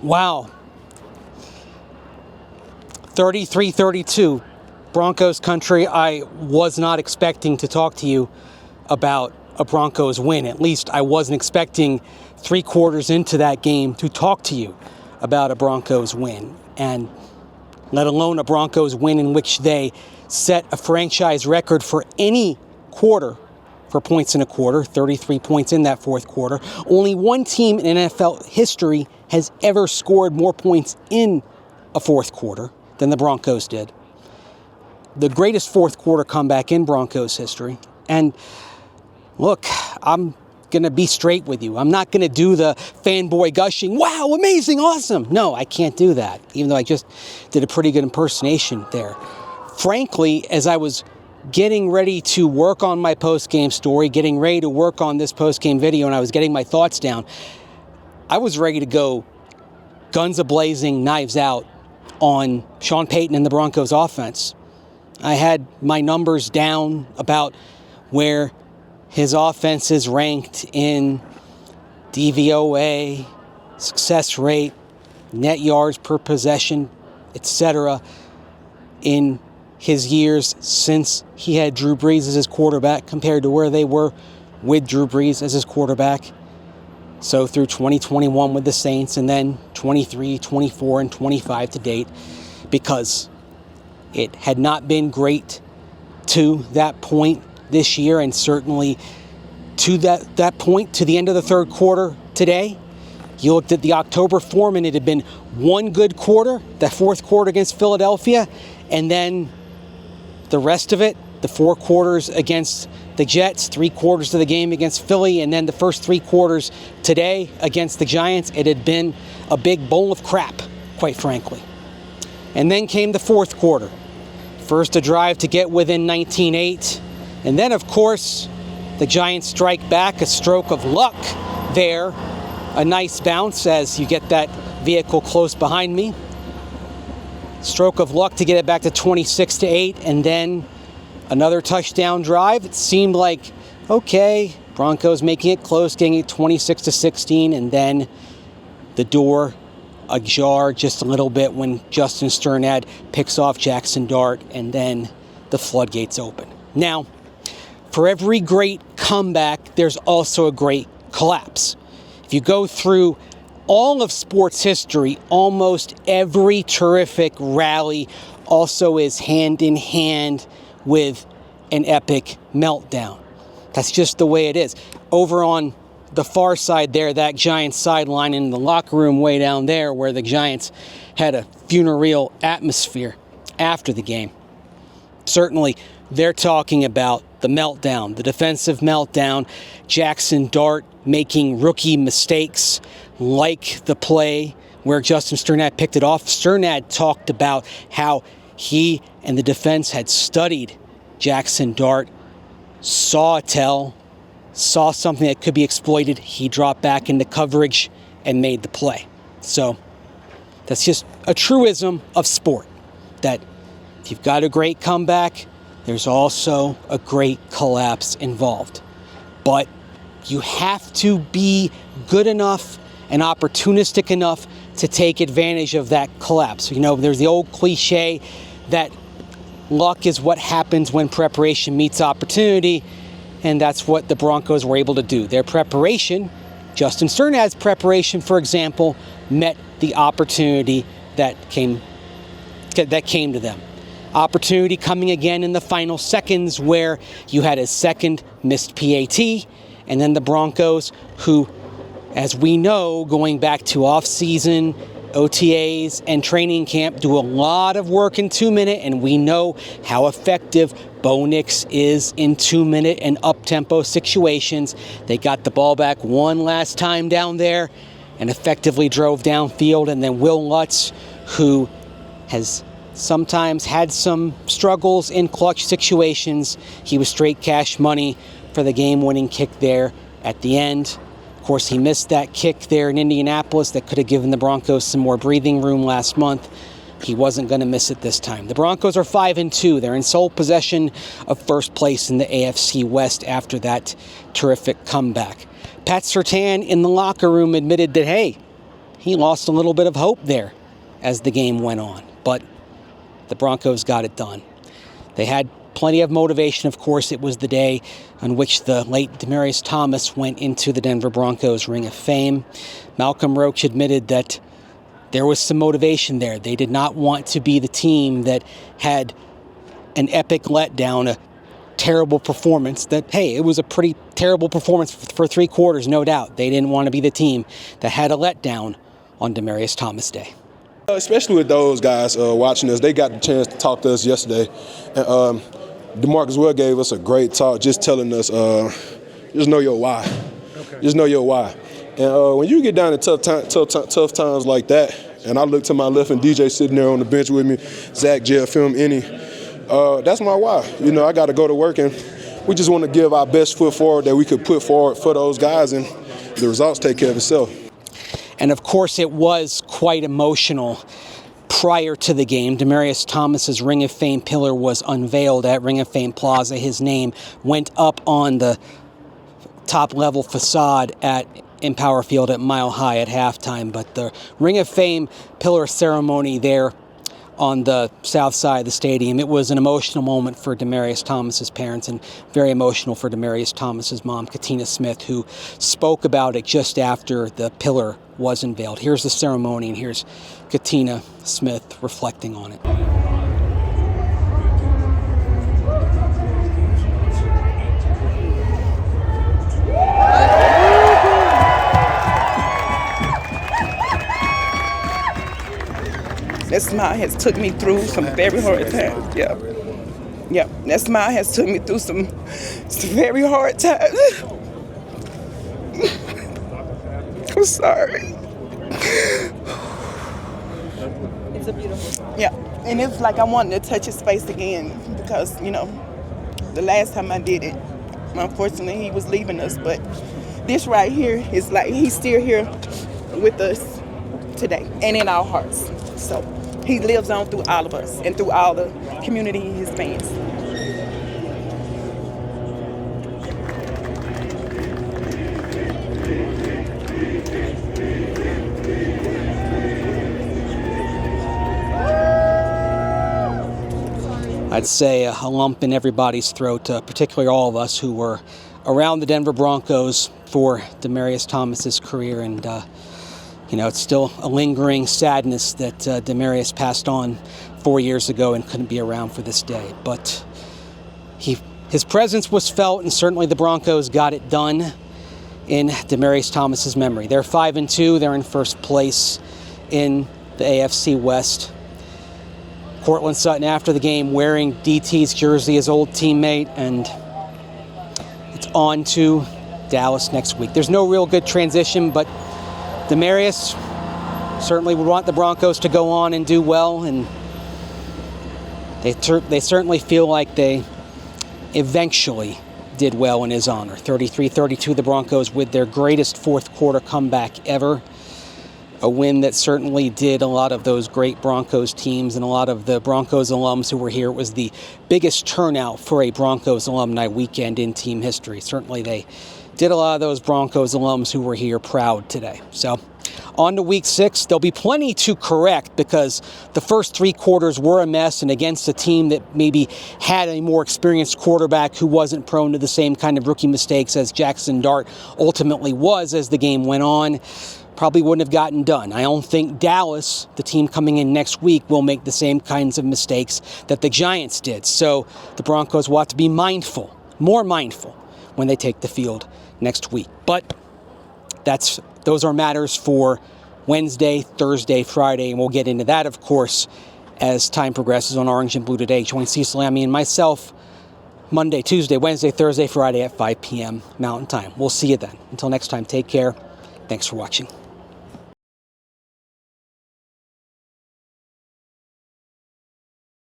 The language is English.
Wow. 33-32. Broncos country. I was not expecting to talk to you about a Broncos win. At least I wasn't expecting 3 quarters into that game to talk to you about a Broncos win. And let alone a Broncos win in which they set a franchise record for any quarter for points in a quarter, 33 points in that fourth quarter. Only one team in NFL history has ever scored more points in a fourth quarter than the Broncos did. The greatest fourth quarter comeback in Broncos history. And look, I'm going to be straight with you. I'm not going to do the fanboy gushing, wow, amazing, awesome. No, I can't do that, even though I just did a pretty good impersonation there. Frankly, as I was getting ready to work on my post-game story, getting ready to work on this post-game video, and I was getting my thoughts down, I was ready to go guns a-blazing, knives out on Sean Payton and the Broncos offense. I had my numbers down about where his offense is ranked in DVOA, success rate, net yards per possession, etc. in his years since he had Drew Brees as his quarterback compared to where they were with Drew Brees as his quarterback. So through 2021 with the Saints, and then 23, 24, and 25 to date, because it had not been great to that point this year, and certainly to that point, to the end of the third quarter today. You looked at the October form, and it had been one good quarter, that fourth quarter against Philadelphia, and then the rest of it, the 4 quarters against the Jets, 3 quarters of the game against Philly, and then the first 3 quarters today against the Giants. It had been a big bowl of crap, quite frankly. And then came the fourth quarter. First a drive to get within 19-8. And then, of course, the Giants strike back, a stroke of luck there. A nice bounce as you get that vehicle close behind me. Stroke of luck to get it back to 26-8, and then another touchdown drive. It seemed like, okay, Broncos making it close, getting it 26-16, and then the door ajar just a little bit when Justin Sternad picks off Jaxson Dart, and then the floodgates open. Now, for every great comeback, there's also a great collapse. If you go through all of sports history, almost every terrific rally also is hand in hand with an epic meltdown. That's just the way it is. Over on the far side there, that Giants sideline in the locker room way down there, where the Giants had a funereal atmosphere after the game. Certainly, they're talking about the meltdown, the defensive meltdown, Jaxson Dart making rookie mistakes like the play where Justin Sternad picked it off. Sternad talked about how he and the defense had studied Jaxson Dart, saw a tell, saw something that could be exploited. He dropped back into coverage and made the play. So that's just a truism of sport, that if you've got a great comeback, there's also a great collapse involved. But you have to be good enough and opportunistic enough to take advantage of that collapse. You know, there's the old cliche that luck is what happens when preparation meets opportunity, and that's what the Broncos were able to do. Their preparation, Justin Sternad's preparation, for example, met the opportunity that came to them. Opportunity coming again in the final seconds, where you had a second missed PAT, and then the Broncos, who, as we know, going back to off-season, OTAs, and training camp, do a lot of work in 2-minute, and we know how effective Bo Nix is in 2-minute and up-tempo situations. They got the ball back one last time down there and effectively drove downfield, and then Will Lutz, who has sometimes had some struggles in clutch situations, he was straight cash money for the game-winning kick there at the end. Of course, he missed that kick there in Indianapolis that could have given the Broncos some more breathing room last month. He wasn't going to miss it this time. The Broncos are 5-2. They're in sole possession of first place in the AFC West after that terrific comeback. Pat Surtain in the locker room admitted that, hey, he lost a little bit of hope there as the game went on. But the Broncos got it done. They had plenty of motivation, of course. It was the day on which the late Demaryius Thomas went into the Denver Broncos Ring of Fame. Malcolm Roach admitted that there was some motivation there. They did not want to be the team that had an epic letdown, a terrible performance that, hey, it was a pretty terrible performance for 3 quarters, no doubt. They didn't want to be the team that had a letdown on Demaryius Thomas Day. Especially with those guys watching us, they got the chance to talk to us yesterday. And DeMarcus Well gave us a great talk, just telling us, just know your why. Okay. Just know your why. And when you get down to tough times like that, and I look to my left and DJ sitting there on the bench with me, Zach, Jeff, Film, Any, that's my why. You know, I got to go to work, and we just want to give our best foot forward that we could put forward for those guys, and the results take care of itself. And of course, it was quite emotional prior to the game. Demaryius Thomas's Ring of Fame pillar was unveiled at Ring of Fame Plaza. His name went up on the top-level facade at Empower Field at Mile High at halftime. But the Ring of Fame pillar ceremony there on the south side of the stadium, it was an emotional moment for Demaryius Thomas's parents and very emotional for Demaryius Thomas's mom, Katina Smith, who spoke about it just after the pillar was unveiled. Here's the ceremony, and here's Katina Smith reflecting on it. That smile has took me through some very hard times. Yeah. That smile has took me through some very hard times. I'm sorry. It's a beautiful. Yeah, and it's like I wanted to touch his face again because, you know, the last time I did it, unfortunately, he was leaving us. But this right here is like he's still here with us today and in our hearts. So he lives on through all of us and through all the community and his fans. I'd say a lump in everybody's throat, particularly all of us who were around the Denver Broncos for Demaryius Thomas's career. And, you know, it's still a lingering sadness that Demaryius passed on 4 years ago and couldn't be around for this day. But his presence was felt, and certainly the Broncos got it done in Demaryius Thomas's memory. They're 5-2. They're in first place in the AFC West. Cortland Sutton after the game wearing DT's jersey, his old teammate, and it's on to Dallas next week. There's no real good transition, but Demaryius certainly would want the Broncos to go on and do well, and they certainly feel like they eventually did well in his honor. 33-32, the Broncos with their greatest fourth quarter comeback ever. A win that certainly did a lot of those great Broncos teams and a lot of the Broncos alums who were here. It was the biggest turnout for a Broncos alumni weekend in team history. Certainly they did a lot of those Broncos alums who were here proud today. So on to week 6, there'll be plenty to correct because the first 3 quarters were a mess, and against a team that maybe had a more experienced quarterback who wasn't prone to the same kind of rookie mistakes as Jaxson Dart ultimately was as the game went on, probably wouldn't have gotten done. I don't think Dallas, the team coming in next week, will make the same kinds of mistakes that the Giants did. So the Broncos will have to be mindful, more mindful, when they take the field next week. But those are matters for Wednesday, Thursday, Friday, and we'll get into that, of course, as time progresses on Orange and Blue Today. Join Cecil Lammy and myself Monday, Tuesday, Wednesday, Thursday, Friday at 5 p.m. Mountain Time. We'll see you then. Until next time, take care. Thanks for watching.